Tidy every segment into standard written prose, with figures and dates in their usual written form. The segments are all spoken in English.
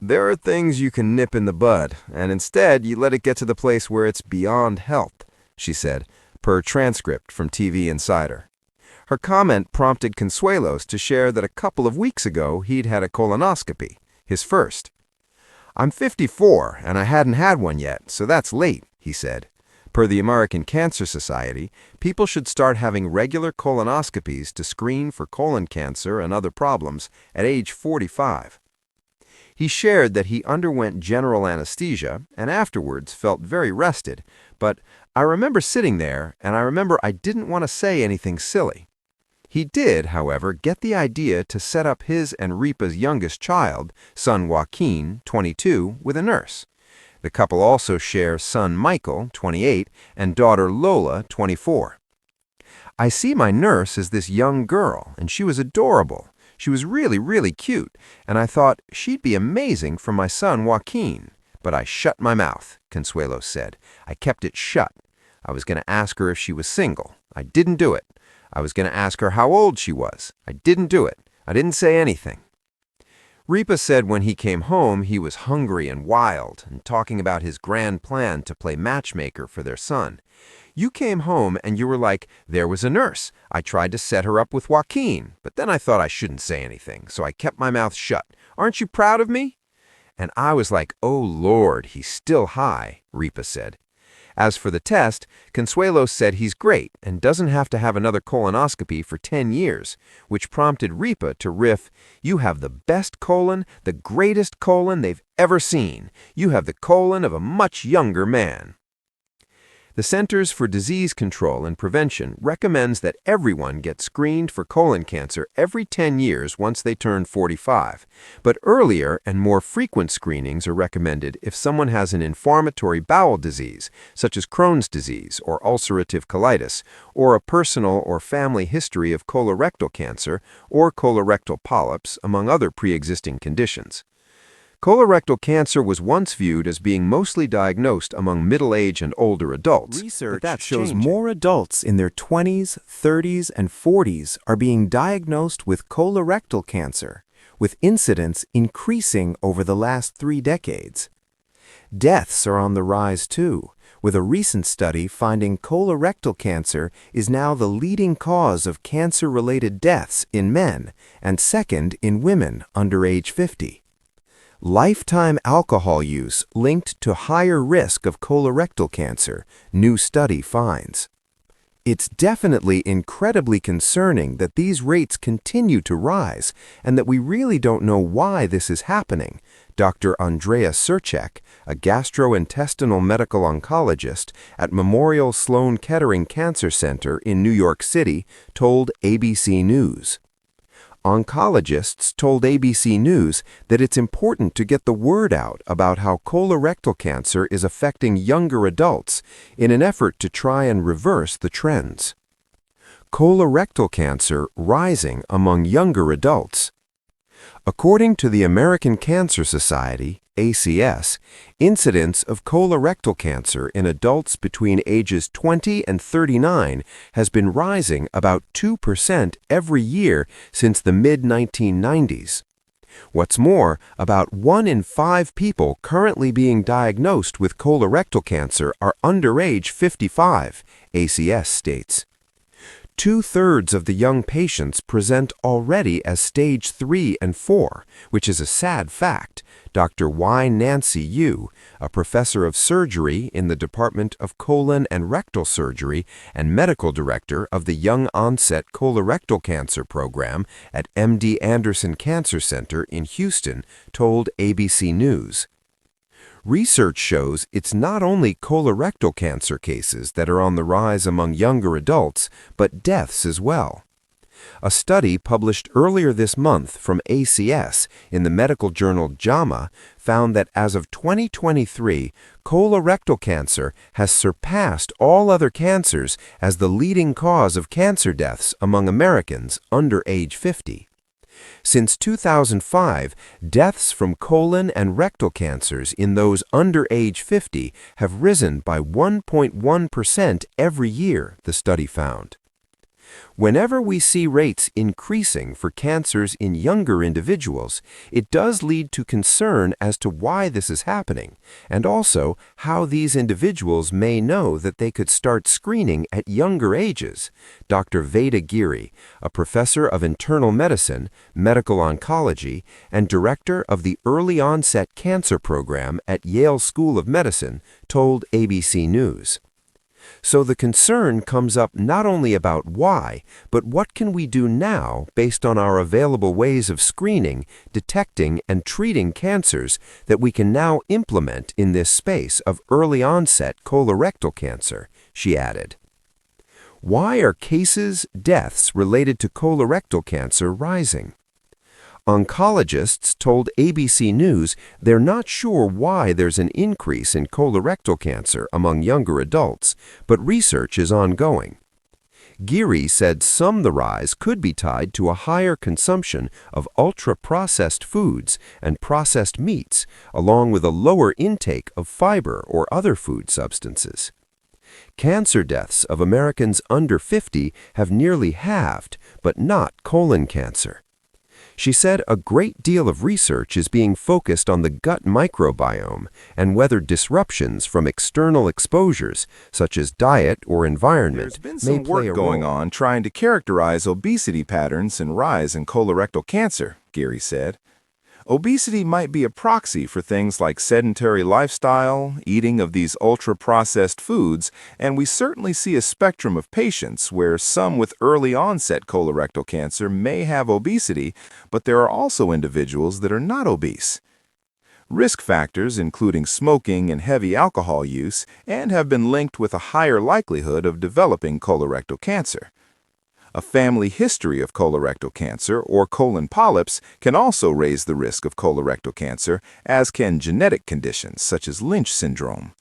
There are things you can nip in the bud, and instead you let it get to the place where it's beyond health, she said, per transcript from TV Insider. Her comment prompted Consuelos to share that a couple of weeks ago he'd had a colonoscopy, his first. "I'm 54, and I hadn't had one yet, so that's late," he said. Per the American Cancer Society, people should start having regular colonoscopies to screen for colon cancer and other problems at age 45. He shared that he underwent general anesthesia and afterwards felt very rested, but "I remember sitting there and I remember I didn't want to say anything silly." He did, however, get the idea to set up his and Ripa's youngest child, son Joaquin, 22, with a nurse. The couple also share son Michael, 28, and daughter Lola, 24. "I see my nurse as this young girl, and she was adorable. She was really, really cute, and I thought she'd be amazing for my son Joaquin. But I shut my mouth," Consuelos said. "I kept it shut. I was going to ask her if she was single. I didn't do it. I was going to ask her how old she was. I didn't do it. I didn't say anything." Ripa said when he came home he was hungry and wild and talking about his grand plan to play matchmaker for their son. "You came home and you were like, 'There was a nurse. I tried to set her up with Joaquin, but then I thought I shouldn't say anything, so I kept my mouth shut. Aren't you proud of me?' And I was like, 'Oh Lord, he's still high,'" Ripa said. As for the test, Consuelos said he's great and doesn't have to have another colonoscopy for 10 years, which prompted Ripa to riff, "You have the best colon, the greatest colon they've ever seen. You have the colon of a much younger man." The Centers for Disease Control and Prevention recommends that everyone get screened for colon cancer every 10 years once they turn 45, but earlier and more frequent screenings are recommended if someone has an inflammatory bowel disease, such as Crohn's disease or ulcerative colitis, or a personal or family history of colorectal cancer or colorectal polyps, among other pre-existing conditions. Colorectal cancer was once viewed as being mostly diagnosed among middle-aged and older adults. Research But that's shows changing. more adults in their 20s, 30s, and 40s are being diagnosed with colorectal cancer, with incidence increasing over the last 3 decades. Deaths are on the rise too, with a recent study finding colorectal cancer is now the leading cause of cancer-related deaths in men and second in women under age 50. Lifetime alcohol use linked to higher risk of colorectal cancer, new study finds. It's definitely incredibly concerning that these rates continue to rise and that we really don't know why this is happening, Dr. Andrea Surchek, a gastrointestinal medical oncologist at Memorial Sloan Kettering Cancer Center in New York City, told ABC News. Oncologists told ABC News that it's important to get the word out about how colorectal cancer is affecting younger adults in an effort to try and reverse the trends. Colorectal cancer rising among younger adults. According to the American Cancer Society, ACS, incidence of colorectal cancer in adults between ages 20 and 39 has been rising about 2% every year since the mid-1990s. What's more, about 1 in 5 people currently being diagnosed with colorectal cancer are under age 55, ACS states. 2/3 of the young patients present already as stage 3 and 4, which is a sad fact, Dr. Y. Nancy Yu, a professor of surgery in the Department of Colon and Rectal Surgery and medical director of the Young Onset Colorectal Cancer Program at MD Anderson Cancer Center in Houston, told ABC News. Research shows it's not only colorectal cancer cases that are on the rise among younger adults, but deaths as well. A study published earlier this month from ACS in the medical journal JAMA found that as of 2023, colorectal cancer has surpassed all other cancers as the leading cause of cancer deaths among Americans under age 50. Since 2005, deaths from colon and rectal cancers in those under age 50 have risen by 1.1% every year, the study found. Whenever we see rates increasing for cancers in younger individuals, it does lead to concern as to why this is happening, and also how these individuals may know that they could start screening at younger ages. Dr. Veda Giri, a professor of internal medicine, medical oncology, and director of the Early Onset Cancer Program at Yale School of Medicine, told ABC News. So the concern comes up not only about why, but what can we do now based on our available ways of screening, detecting, and treating cancers that we can now implement in this space of early onset colorectal cancer, she added. Why are cases, deaths related to colorectal cancer rising? Oncologists told ABC News they're not sure why there's an increase in colorectal cancer among younger adults, but research is ongoing. Giri said the rise could be tied to a higher consumption of ultra-processed foods and processed meats, along with a lower intake of fiber or other food substances. Cancer deaths of Americans under 50 have nearly halved, but not colon cancer. She said a great deal of research is being focused on the gut microbiome and whether disruptions from external exposures, such as diet or environment, There's been may some play a work going role. on trying to characterize obesity patterns and rise in colorectal cancer, Gary said. Obesity might be a proxy for things like sedentary lifestyle, eating of these ultra-processed foods, and we certainly see a spectrum of patients where some with early-onset colorectal cancer may have obesity, but there are also individuals that are not obese. Risk factors including smoking and heavy alcohol use and have been linked with a higher likelihood of developing colorectal cancer. A family history of colorectal cancer or colon polyps can also raise the risk of colorectal cancer, as can genetic conditions such as Lynch syndrome.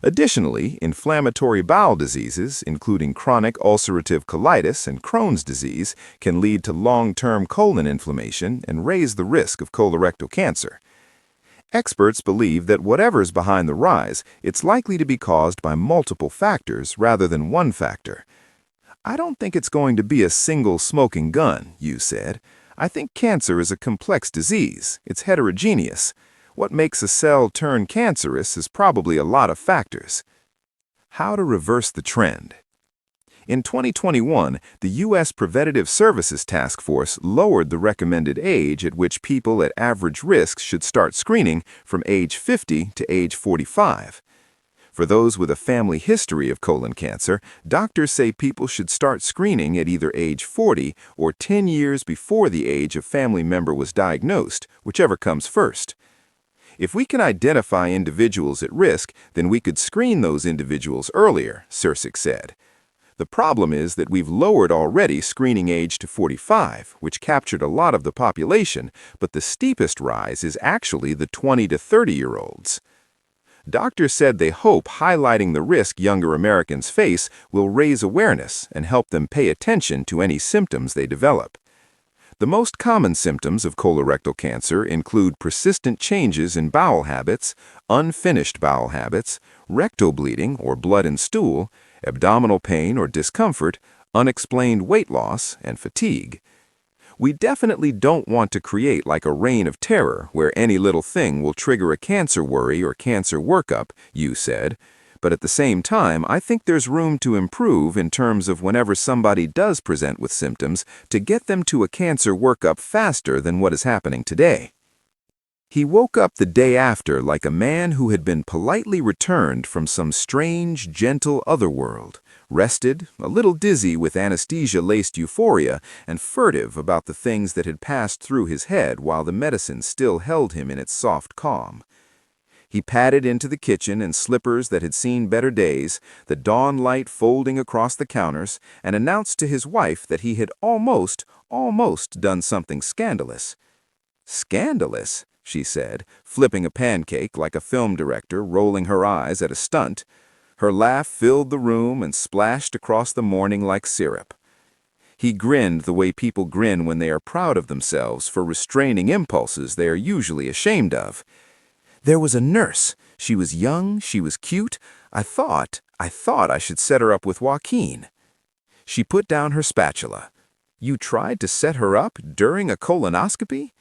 Additionally, inflammatory bowel diseases, including chronic ulcerative colitis and Crohn's disease, can lead to long-term colon inflammation and raise the risk of colorectal cancer. Experts believe that whatever's behind the rise, it's likely to be caused by multiple factors rather than one factor. I don't think it's going to be a single smoking gun, Yu said. I think cancer is a complex disease. It's heterogeneous. What makes a cell turn cancerous is probably a lot of factors. How to reverse the trend? In 2021, the U.S. Preventative Services Task Force lowered the recommended age at which people at average risk should start screening from age 50 to age 45. For those with a family history of colon cancer, doctors say people should start screening at either age 40 or 10 years before the age a family member was diagnosed, whichever comes first. If we can identify individuals at risk, then we could screen those individuals earlier, Sirsic said. The problem is that we've lowered already screening age to 45, which captured a lot of the population, but the steepest rise is actually the 20 to 30-year-olds. Doctors said they hope highlighting the risk younger Americans face will raise awareness and help them pay attention to any symptoms they develop. The most common symptoms of colorectal cancer include persistent changes in bowel habits, unfinished bowel habits, rectal bleeding or blood in stool, abdominal pain or discomfort, unexplained weight loss, and fatigue. We definitely don't want to create like a reign of terror where any little thing will trigger a cancer worry or cancer workup, Yu said. But at the same time, I think there's room to improve in terms of whenever somebody does present with symptoms to get them to a cancer workup faster than what is happening today. He woke up the day after like a man who had been politely returned from some strange, gentle otherworld, rested, a little dizzy with anesthesia-laced euphoria, and furtive about the things that had passed through his head while the medicine still held him in its soft calm. He padded into the kitchen in slippers that had seen better days, the dawn light folding across the counters, and announced to his wife that he had almost done something scandalous. Scandalous? She said, flipping a pancake like a film director rolling her eyes at a stunt. Her laugh filled the room and splashed across the morning like syrup. He grinned the way people grin when they are proud of themselves for restraining impulses they are usually ashamed of. There was a nurse. She was young, she was cute. I thought I should set her up with Joaquin. She put down her spatula. You tried to set her up during a colonoscopy?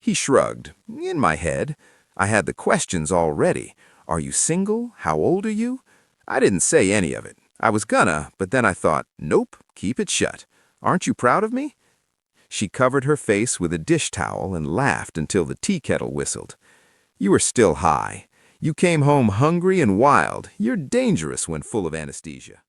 He shrugged. In my head, I had the questions all ready. Are you single? How old are you? I didn't say any of it. I was gonna, but then I thought, nope, keep it shut. Aren't you proud of me? She covered her face with a dish towel and laughed until the tea kettle whistled. You were still high. You came home hungry and wild. You're dangerous when full of anesthesia.